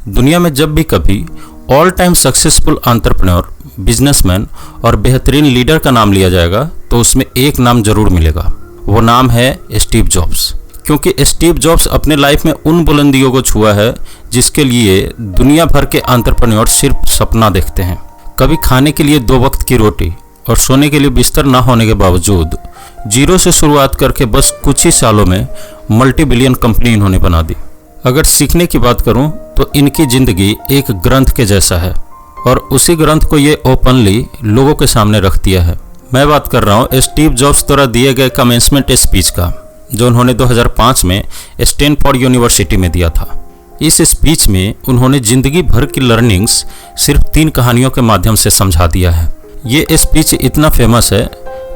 दुनिया में जब भी कभी all time successful entrepreneur, businessman और बेहतरीन लीडर का नाम लिया जाएगा तो उसमें एक नाम जरूर मिलेगा। वो नाम है स्टीव जॉब्स। क्योंकि स्टीव जॉब्स अपने लाइफ में उन बुलंदियों को छुआ है जिसके लिए दुनिया भर के एंटरप्रेन्योर सिर्फ सपना देखते हैं। कभी खाने के लिए 2 वक्त की रोटी और सोने के लिए बिस्तर ना होने के बावजूद जीरो से शुरुआत करके बस कुछ ही सालों में मल्टी बिलियन कंपनी इन्होंने बना दी। अगर सीखने की बात करूं तो इनकी जिंदगी एक ग्रंथ के जैसा है और उसी ग्रंथ को ये ओपनली लोगों के सामने रख दिया है। मैं बात कर रहा हूं स्टीव जॉब्स द्वारा दिए गए कमेंसमेंट स्पीच का, जो उन्होंने 2005 में स्टैनफोर्ड यूनिवर्सिटी में दिया था। इस स्पीच में उन्होंने जिंदगी भर की लर्निंग्स सिर्फ 3 कहानियों के माध्यम से समझा दिया है। ये स्पीच इतना फेमस है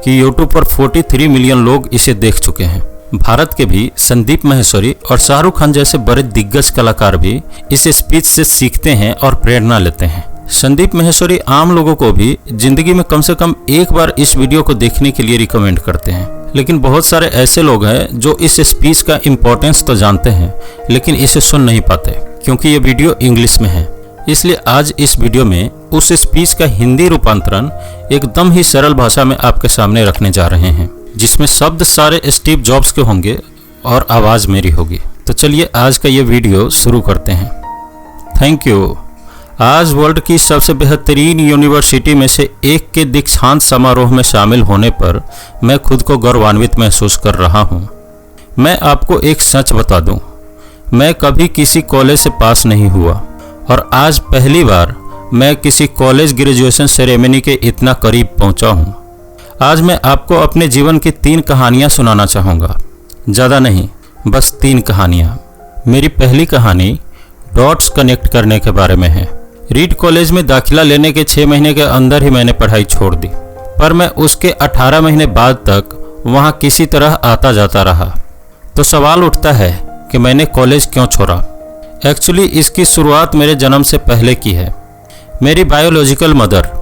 कि यूट्यूब पर 43 मिलियन लोग इसे देख चुके हैं। भारत के भी संदीप माहेश्वरी और शाहरुख खान जैसे बड़े दिग्गज कलाकार भी इस स्पीच से सीखते हैं और प्रेरणा लेते हैं। संदीप माहेश्वरी आम लोगों को भी जिंदगी में कम से कम एक बार इस वीडियो को देखने के लिए रिकमेंड करते हैं। लेकिन बहुत सारे ऐसे लोग हैं जो इस स्पीच का इम्पोर्टेंस तो जानते हैं लेकिन इसे सुन नहीं पाते क्योंकि ये वीडियो इंग्लिश में है। इसलिए आज इस वीडियो में उस स्पीच का हिंदी रूपांतरण एकदम ही सरल भाषा में आपके सामने रखने जा रहे हैं, जिसमें शब्द सारे स्टीव जॉब्स के होंगे और आवाज मेरी होगी। तो चलिए आज का ये वीडियो शुरू करते हैं। Thank you. आज वर्ल्ड की सबसे बेहतरीन यूनिवर्सिटी में से एक के दीक्षांत समारोह में शामिल होने पर मैं खुद को गौरवान्वित महसूस कर रहा हूँ। मैं आपको एक सच बता दूँ, मैं कभी किसी कॉलेज से पास नहीं हुआ और आज पहली बार मैं किसी कॉलेज ग्रेजुएशन सेरेमनी के इतना करीब पहुँचा हूँ। आज मैं आपको अपने जीवन की 3 कहानियाँ सुनाना चाहूँगा। ज़्यादा नहीं, बस 3 कहानियाँ। मेरी पहली कहानी डॉट्स कनेक्ट करने के बारे में है। रीड कॉलेज में दाखिला लेने के 6 महीने के अंदर ही मैंने पढ़ाई छोड़ दी, पर मैं उसके 18 महीने बाद तक वहाँ किसी तरह आता जाता रहा। तो सवाल उठता है कि मैंने कॉलेज क्यों छोड़ा। एक्चुअली इसकी शुरुआत मेरे जन्म से पहले की है। मेरी बायोलॉजिकल मदर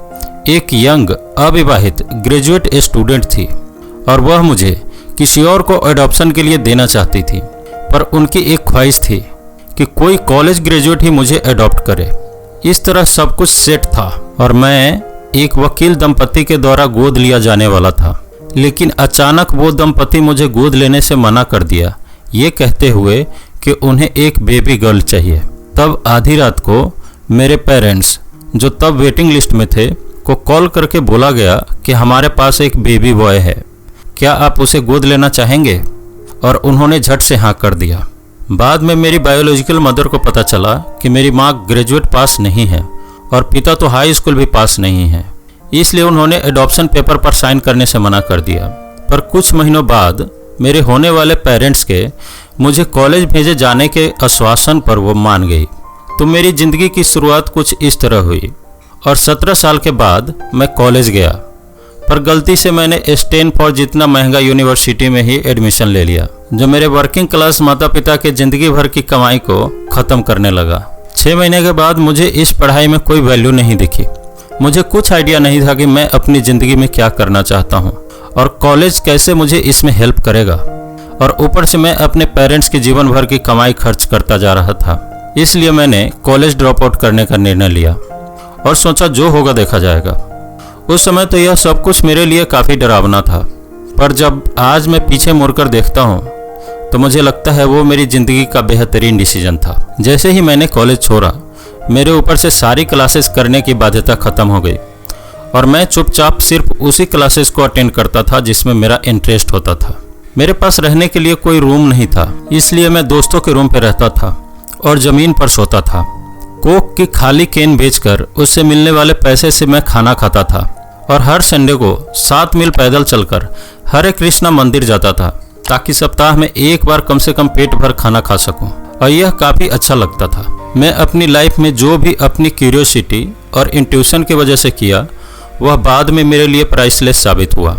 एक यंग अविवाहित ग्रेजुएट स्टूडेंट थी और वह मुझे किसी और को एडॉप्शन के लिए देना चाहती थी, पर उनकी एक ख्वाहिश थी कि कोई कॉलेज ग्रेजुएट ही मुझे एडॉप्ट करे। इस तरह सब कुछ सेट था और मैं एक वकील दंपति के द्वारा गोद लिया जाने वाला था। लेकिन अचानक वो दंपति मुझे गोद लेने से मना कर दिया, ये कहते हुए कि उन्हें एक बेबी गर्ल चाहिए। तब आधी रात को मेरे पेरेंट्स, जो तब वेटिंग लिस्ट में थे, को कॉल करके बोला गया कि हमारे पास एक बेबी बॉय है, क्या आप उसे गोद लेना चाहेंगे? और उन्होंने झट से हाँ कर दिया। बाद में मेरी बायोलॉजिकल मदर को पता चला कि मेरी माँ ग्रेजुएट पास नहीं है और पिता तो हाई स्कूल भी पास नहीं है, इसलिए उन्होंने एडॉप्शन पेपर पर साइन करने से मना कर दिया। पर कुछ महीनों बाद मेरे होने वाले पेरेंट्स के मुझे कॉलेज भेजे जाने के आश्वासन पर वो मान गई। तो मेरी ज़िंदगी की शुरुआत कुछ इस तरह हुई और 17 साल के बाद मैं कॉलेज गया, पर गलती से मैंने स्टैनफोर्ड जितना महंगा यूनिवर्सिटी में ही एडमिशन ले लिया, जो मेरे वर्किंग क्लास माता पिता के ज़िंदगी भर की कमाई को ख़त्म करने लगा। 6 महीने के बाद मुझे इस पढ़ाई में कोई वैल्यू नहीं दिखी। मुझे कुछ आइडिया नहीं था कि मैं अपनी ज़िंदगी में क्या करना चाहता हूँ और कॉलेज कैसे मुझे इसमें हेल्प करेगा। और ऊपर से मैं अपने पेरेंट्स की जीवन भर की कमाई खर्च करता जा रहा था। इसलिए मैंने कॉलेज ड्रॉप आउट करने का निर्णय लिया और सोचा जो होगा देखा जाएगा। उस समय तो यह सब कुछ मेरे लिए काफ़ी डरावना था, पर जब आज मैं पीछे मुड़कर देखता हूँ तो मुझे लगता है वो मेरी ज़िंदगी का बेहतरीन डिसीजन था। जैसे ही मैंने कॉलेज छोड़ा, मेरे ऊपर से सारी क्लासेस करने की बाध्यता ख़त्म हो गई और मैं चुपचाप सिर्फ उसी क्लासेस को अटेंड करता था जिसमें मेरा इंटरेस्ट होता था। मेरे पास रहने के लिए कोई रूम नहीं था, इसलिए मैं दोस्तों के रूम पर रहता था और ज़मीन पर सोता था। कोक की खाली कैन बेचकर उससे मिलने वाले पैसे से मैं खाना खाता था और हर संडे को 7 मील पैदल चलकर हरे कृष्णा मंदिर जाता था ताकि सप्ताह में एक बार कम से कम पेट भर खाना खा सकूं, और यह काफ़ी अच्छा लगता था। मैं अपनी लाइफ में जो भी अपनी क्यूरियोसिटी और इंट्यूशन की वजह से किया, वह बाद में मेरे लिए प्राइसलेस साबित हुआ।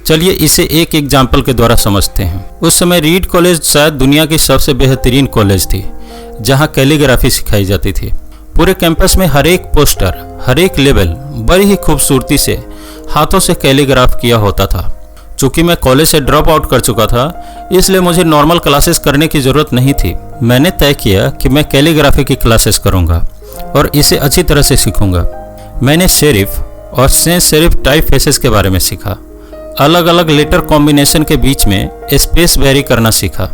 चलिए इसे एक एग्जाम्पल के द्वारा समझते हैं। उस समय रीड कॉलेज शायद दुनिया की सबसे बेहतरीन कॉलेज थी, जहाँ कैलीग्राफी सिखाई जाती थी। पूरे कैंपस में हर एक पोस्टर, हर एक लेवल बड़ी ही खूबसूरती से हाथों से कैलीग्राफ किया होता था। चूँकि मैं कॉलेज से ड्रॉप आउट कर चुका था, इसलिए मुझे नॉर्मल क्लासेस करने की ज़रूरत नहीं थी। मैंने तय किया कि मैं कैलीग्राफी की क्लासेस करूँगा और इसे अच्छी तरह से सीखूँगा। मैंने सेरिफ और सेंस सेरिफ टाइप फेसेस के बारे में सीखा। अलग अलग लेटर कॉम्बिनेशन के बीच में स्पेस वेरी करना सीखा।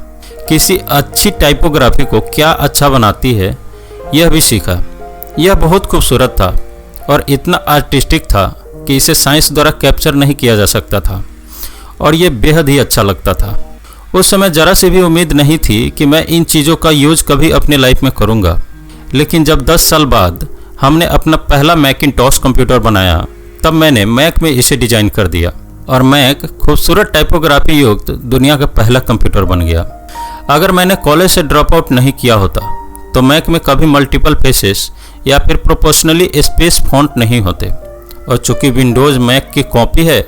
किसी अच्छी टाइपोग्राफी को क्या अच्छा बनाती है यह भी सीखा। यह बहुत खूबसूरत था और इतना आर्टिस्टिक था कि इसे साइंस द्वारा कैप्चर नहीं किया जा सकता था और यह बेहद ही अच्छा लगता था। उस समय ज़रा सी भी उम्मीद नहीं थी कि मैं इन चीज़ों का यूज कभी अपने लाइफ में करूँगा। लेकिन जब 10 साल बाद हमने अपना पहला मैकिंटॉश कंप्यूटर बनाया, तब मैंने मैक में इसे डिजाइन कर दिया और मैक खूबसूरत टाइपोग्राफी युक्त दुनिया का पहला कंप्यूटर बन गया। अगर मैंने कॉलेज से ड्रॉप आउट नहीं किया होता तो मैक में कभी मल्टीपल फेसेस या फिर प्रोपोर्शनली स्पेस फॉन्ट नहीं होते, और चूंकि विंडोज़ मैक की कॉपी है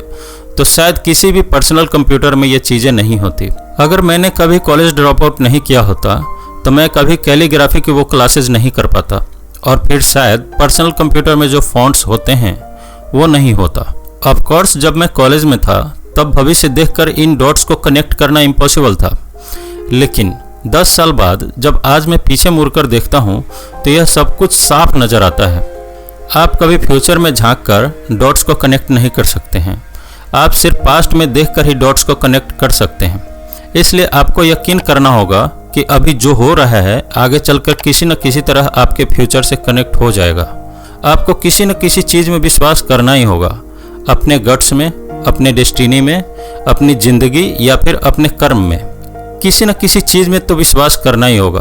तो शायद किसी भी पर्सनल कंप्यूटर में ये चीज़ें नहीं होती। अगर मैंने कभी कॉलेज ड्रॉप आउट नहीं किया होता तो मैं कभी कैलीग्राफी की वो क्लासेस नहीं कर पाता, और फिर शायद पर्सनल कंप्यूटर में जो फॉन्ट्स होते हैं वो नहीं होता। ऑफ कोर्स जब मैं कॉलेज में था तब भविष्य देखकर इन डॉट्स को कनेक्ट करना इम्पॉसिबल था, लेकिन 10 साल बाद जब आज मैं पीछे मुड़कर देखता हूँ तो यह सब कुछ साफ नज़र आता है। आप कभी फ्यूचर में झांककर डॉट्स को कनेक्ट नहीं कर सकते हैं, आप सिर्फ पास्ट में देखकर ही डॉट्स को कनेक्ट कर सकते हैं। इसलिए आपको यकीन करना होगा कि अभी जो हो रहा है आगे चलकर किसी न किसी तरह आपके फ्यूचर से कनेक्ट हो जाएगा। आपको किसी न किसी चीज़ में विश्वास करना ही होगा, अपने गट्स में, अपने डेस्टिनी में, अपनी ज़िंदगी या फिर अपने कर्म में। किसी न किसी चीज़ में तो विश्वास करना ही होगा,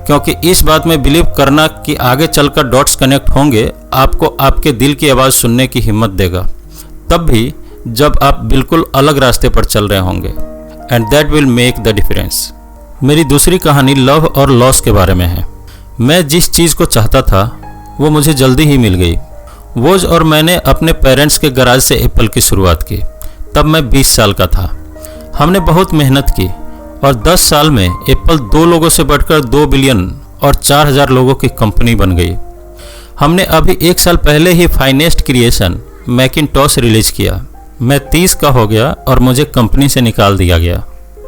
क्योंकि इस बात में बिलीव करना कि आगे चलकर डॉट्स कनेक्ट होंगे आपको आपके दिल की आवाज़ सुनने की हिम्मत देगा, तब भी जब आप बिल्कुल अलग रास्ते पर चल रहे होंगे। And that will make the difference. मेरी दूसरी कहानी लव और लॉस के बारे में है। मैं जिस चीज़ को चाहता था वो मुझे जल्दी ही मिल गई। वोज और मैंने अपने पेरेंट्स के गराज से एप्पल की शुरुआत की। तब मैं 20 साल का था। हमने बहुत मेहनत की और 10 साल में एप्पल 2 लोगों से बढ़कर 2 बिलियन और 4000 लोगों की कंपनी बन गई। हमने अभी 1 साल पहले ही फाइनेस्ट क्रिएशन मैकिंटॉश रिलीज किया। मैं 30 का हो गया और मुझे कंपनी से निकाल दिया गया।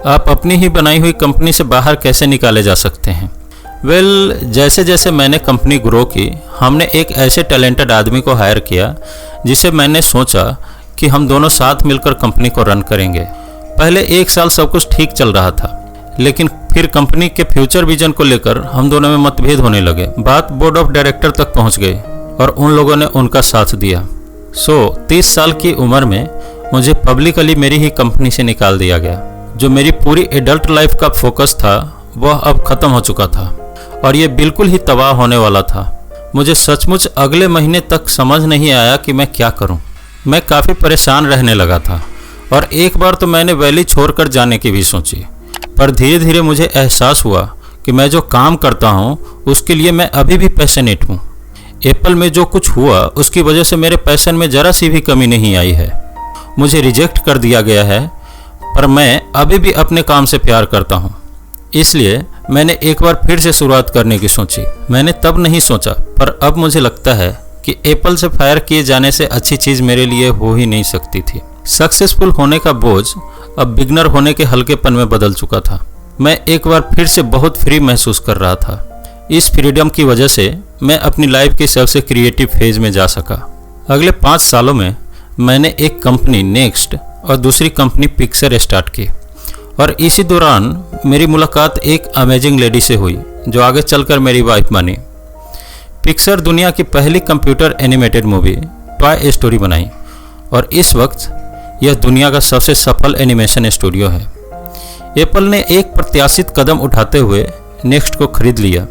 आप अपनी ही बनाई हुई कंपनी से बाहर कैसे निकाले जा सकते हैं? जैसे जैसे मैंने कंपनी ग्रो की, हमने एक ऐसे टैलेंटेड आदमी को हायर किया जिसे मैंने सोचा कि हम दोनों साथ मिलकर कंपनी को रन करेंगे। पहले 1 साल सब कुछ ठीक चल रहा था, लेकिन फिर कंपनी के फ्यूचर विजन को लेकर हम दोनों में मतभेद होने लगे। बात बोर्ड ऑफ डायरेक्टर तक पहुंच गई और उन लोगों ने उनका साथ दिया। 30 साल की उम्र में मुझे पब्लिकली मेरी ही कंपनी से निकाल दिया गया। जो मेरी पूरी एडल्ट लाइफ का फोकस था वह अब ख़त्म हो चुका था और ये बिल्कुल ही तबाह होने वाला था। मुझे सचमुच अगले महीने तक समझ नहीं आया कि मैं क्या करूं। मैं काफ़ी परेशान रहने लगा था और एक बार तो मैंने वैली छोड़कर जाने की भी सोची, पर धीरे धीरे मुझे एहसास हुआ कि मैं जो काम करता हूं उसके लिए मैं अभी भी पैशनेट हूं। एप्पल में जो कुछ हुआ उसकी वजह से मेरे पैशन में ज़रा सी भी कमी नहीं आई है। मुझे रिजेक्ट कर दिया गया है, पर मैं अभी भी अपने काम से प्यार करता हूँ। इसलिए मैंने एक बार फिर से शुरुआत करने की सोची। मैंने तब नहीं सोचा, पर अब मुझे लगता है कि एप्पल से फायर किए जाने से अच्छी चीज़ मेरे लिए हो ही नहीं सकती थी। सक्सेसफुल होने का बोझ अब बिगनर होने के हल्केपन में बदल चुका था। मैं एक बार फिर से बहुत फ्री महसूस कर रहा था। इस फ्रीडम की वजह से मैं अपनी लाइफ के सबसे क्रिएटिव फेज में जा सका। अगले 5 सालों में मैंने एक कंपनी नेक्स्ट और दूसरी कंपनी पिक्सर स्टार्ट की, और इसी दौरान मेरी मुलाकात एक अमेजिंग लेडी से हुई जो आगे चलकर मेरी वाइफ बनी। पिक्सर दुनिया की पहली computer animated movie toy story बनाई और इस वक्त यह दुनिया का सबसे सफल एनिमेशन स्टूडियो है। एप्पल ने एक प्रत्याशित कदम उठाते हुए नेक्स्ट को खरीद लिया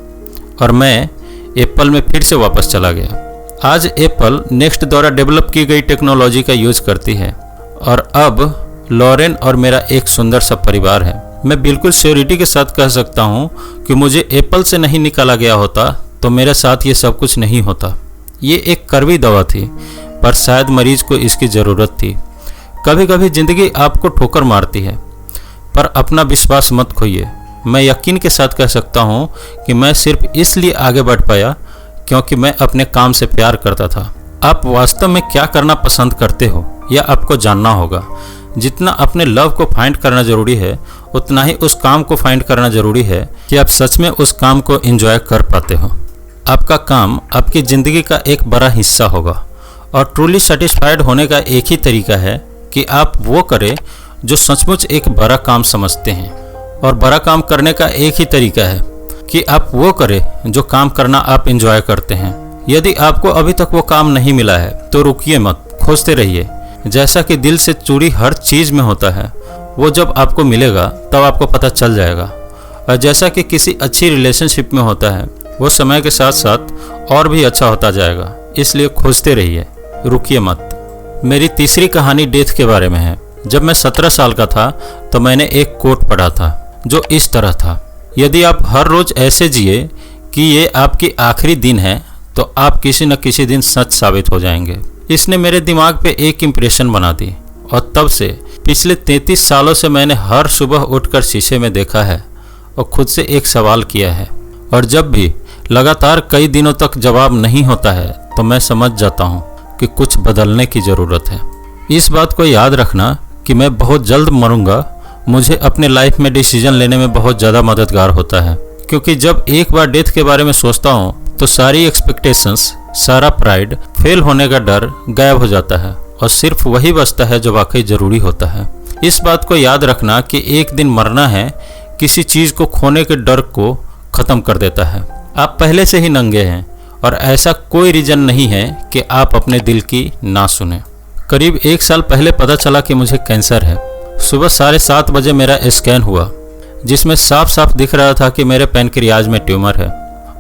और मैं एप्पल में फिर से वापस चला गया। आज एप्पल नेक्स्ट द्वारा डेवलप की गई टेक्नोलॉजी का यूज करती है और अब लॉरेन और मेरा एक सुंदर सा परिवार है। मैं बिल्कुल श्योरिटी के साथ कह सकता हूँ कि मुझे एप्पल से नहीं निकाला गया होता तो मेरे साथ ये सब कुछ नहीं होता। ये एक कड़वी दवा थी, पर शायद मरीज को इसकी ज़रूरत थी। कभी कभी ज़िंदगी आपको ठोकर मारती है, पर अपना विश्वास मत खोइए। मैं यकीन के साथ कह सकता हूँ कि मैं सिर्फ इसलिए आगे बढ़ पाया क्योंकि मैं अपने काम से प्यार करता था। आप वास्तव में क्या करना पसंद करते हो यह आपको जानना होगा। जितना अपने लव को फाइंड करना ज़रूरी है, उतना ही उस काम को फाइंड करना ज़रूरी है कि आप सच में उस काम को एंजॉय कर पाते हो। आपका काम आपकी ज़िंदगी का एक बड़ा हिस्सा होगा और ट्रूली सेटिस्फाइड होने का एक ही तरीका है कि आप वो करें जो सचमुच एक बड़ा काम समझते हैं। और बड़ा काम करने का एक ही तरीका है कि आप वो करें जो काम करना आप एंजॉय करते हैं। यदि आपको अभी तक वो काम नहीं मिला है तो रुकिए मत, खोजते रहिए। जैसा कि दिल से जुड़ी हर चीज़ में होता है, वो जब आपको मिलेगा तब आपको पता चल जाएगा। और जैसा कि किसी अच्छी रिलेशनशिप में होता है, वो समय के साथ साथ और भी अच्छा होता जाएगा। इसलिए खोजते रहिए, रुकिए मत। मेरी तीसरी कहानी डेथ के बारे में है। जब मैं 17 साल का था तो मैंने एक कोट पढ़ा था जो इस तरह था, यदि आप हर रोज़ ऐसे जिए कि ये आपकी आखिरी दिन है तो आप किसी न किसी दिन सच साबित हो जाएंगे। इसने मेरे दिमाग पे एक इम्प्रेशन बना दी और तब से पिछले 33 सालों से मैंने हर सुबह उठकर शीशे में देखा है और खुद से एक सवाल किया है। और जब भी लगातार कई दिनों तक जवाब नहीं होता है तो मैं समझ जाता हूँ कि कुछ बदलने की ज़रूरत है। इस बात को याद रखना कि मैं बहुत जल्द मरूंगा मुझे अपने लाइफ में डिसीजन लेने में बहुत ज़्यादा मददगार होता है, क्योंकि जब एक बार डेथ के बारे में सोचता हूँ तो सारी एक्सपेक्टेशंस, सारा प्राइड, फेल होने का डर गायब हो जाता है और सिर्फ वही बचता है जो वाकई ज़रूरी होता है। इस बात को याद रखना कि एक दिन मरना है किसी चीज़ को खोने के डर को ख़त्म कर देता है। आप पहले से ही नंगे हैं और ऐसा कोई रीज़न नहीं है कि आप अपने दिल की ना सुने। करीब 1 साल पहले पता चला कि मुझे कैंसर है। सुबह 7:30 बजे मेरा स्कैन हुआ जिसमें साफ साफ दिख रहा था कि मेरे पैनक्रियाज में ट्यूमर है।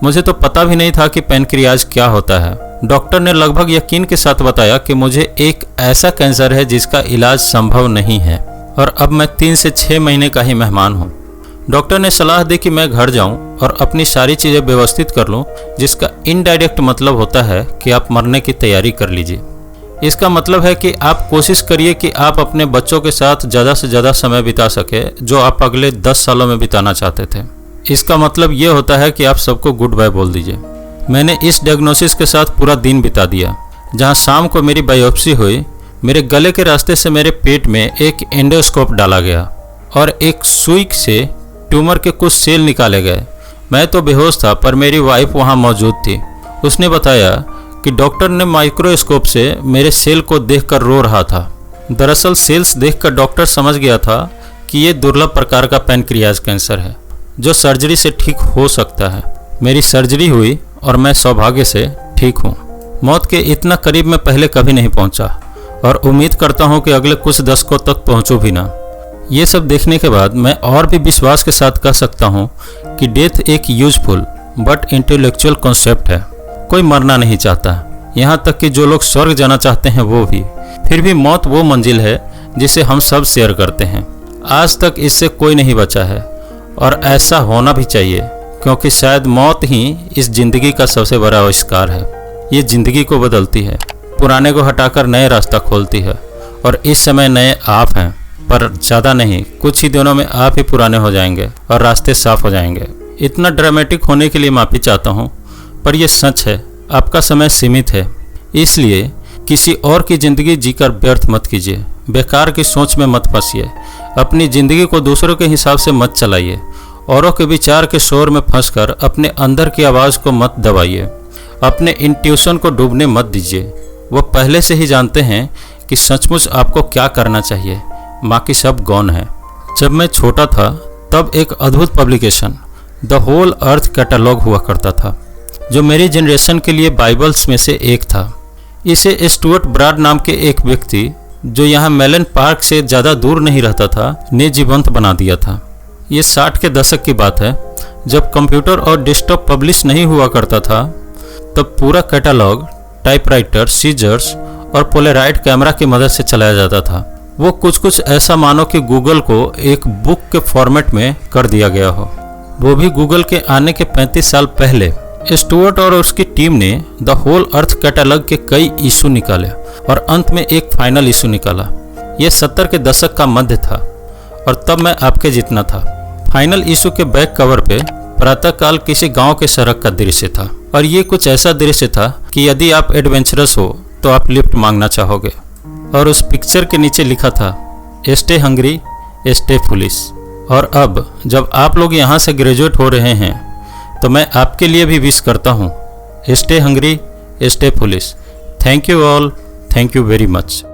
मुझे तो पता भी नहीं था कि पैनक्रियाज क्या होता है। डॉक्टर ने लगभग यकीन के साथ बताया कि मुझे एक ऐसा कैंसर है जिसका इलाज संभव नहीं है और अब मैं 3 से 6 महीने का ही मेहमान हूँ। डॉक्टर ने सलाह दी कि मैं घर जाऊं और अपनी सारी चीज़ें व्यवस्थित कर लूं, जिसका इनडायरेक्ट मतलब होता है कि आप मरने की तैयारी कर लीजिए। इसका मतलब है कि आप कोशिश करिए कि आप अपने बच्चों के साथ ज़्यादा से ज़्यादा समय बिता सके जो आप अगले 10 सालों में बिताना चाहते थे। इसका मतलब ये होता है कि आप सबको गुड बाय बोल दीजिए। मैंने इस डायग्नोसिस के साथ पूरा दिन बिता दिया। जहाँ शाम को मेरी बायोप्सी हुई, मेरे गले के रास्ते से मेरे पेट में एक एंडोस्कोप डाला गया और एक सुई से ट्यूमर के कुछ सेल निकाले गए। मैं तो बेहोश था, पर मेरी वाइफ वहाँ मौजूद थी। उसने बताया कि डॉक्टर ने माइक्रोस्कोप से मेरे सेल को देखकर रो रहा था। दरअसल सेल्स देखकर डॉक्टर समझ गया था कि ये दुर्लभ प्रकार का पैनक्रियाज कैंसर है जो सर्जरी से ठीक हो सकता है। मेरी सर्जरी हुई और मैं सौभाग्य से ठीक हूँ। मौत के इतना करीब मैं पहले कभी नहीं पहुँचा और उम्मीद करता हूँ कि अगले कुछ दशकों तक पहुँचूँ भी ना। ये सब देखने के बाद मैं और भी विश्वास के साथ कह सकता हूँ कि डेथ एक यूजफुल बट इंटेलेक्चुअल कॉन्सेप्ट है। कोई मरना नहीं चाहता, यहाँ तक कि जो लोग स्वर्ग जाना चाहते हैं वो भी। फिर भी मौत वो मंजिल है जिसे हम सब शेयर करते हैं। आज तक इससे कोई नहीं बचा है और ऐसा होना भी चाहिए, क्योंकि शायद मौत ही इस जिंदगी का सबसे बड़ा आविष्कार है। ये जिंदगी को बदलती है, पुराने को हटाकर नए रास्ता खोलती है। और इस समय नए आप हैं, पर ज़्यादा नहीं, कुछ ही दिनों में आप ही पुराने हो जाएंगे और रास्ते साफ हो जाएंगे। इतना ड्रामेटिक होने के लिए माफ़ी चाहता हूँ, पर यह सच है। आपका समय सीमित है, इसलिए किसी और की ज़िंदगी जीकर व्यर्थ मत कीजिए। बेकार की सोच में मत फंसिए। अपनी ज़िंदगी को दूसरों के हिसाब से मत चलाइए। औरों के विचार के शोर में फंसकर अपने अंदर की आवाज़ को मत दबाइए। अपने इंट्यूशन को डूबने मत दीजिए। वो पहले से ही जानते हैं कि सचमुच आपको क्या करना चाहिए, बाकी सब गौन है। जब मैं छोटा था तब एक अद्भुत publication the whole earth catalog हुआ करता था, जो मेरी जनरेशन के लिए बाइबल्स में से एक था। इसे स्टुअर्ट ब्राड नाम के एक व्यक्ति, जो यहाँ मेलन पार्क से ज़्यादा दूर नहीं रहता था, ने जीवंत बना दिया था। ये 60 के दशक की बात है, जब कंप्यूटर और डेस्कटॉप पब्लिश नहीं हुआ करता था। तब पूरा कैटलॉग टाइपराइटर, सीजर्स और पोलराइड कैमरा की मदद से चलाया जाता था। वो कुछ ऐसा मानो कि गूगल को एक बुक के फॉर्मेट में कर दिया गया हो, वो भी गूगल के आने के 35 साल पहले। स्टुअर्ट और उसकी टीम ने द होल अर्थ कैटलॉग के कई इशू निकाले और अंत में एक फाइनल इशू निकाला। ये 70 के दशक का मध्य था और तब मैं आपके जितना था। फाइनल इशू के बैक कवर पे प्रातःकाल किसी गांव के सड़क का दृश्य था और ये कुछ ऐसा दृश्य था कि यदि आप एडवेंचरस हो तो आप लिफ्ट मांगना चाहोगे। और उस पिक्चर के नीचे लिखा था, स्टे हंग्री, स्टे फुलिश। और अब जब आप लोग यहाँ से ग्रेजुएट हो रहे हैं तो मैं आपके लिए भी विश करता हूँ, stay hungry, stay foolish. Thank you all, thank you very much.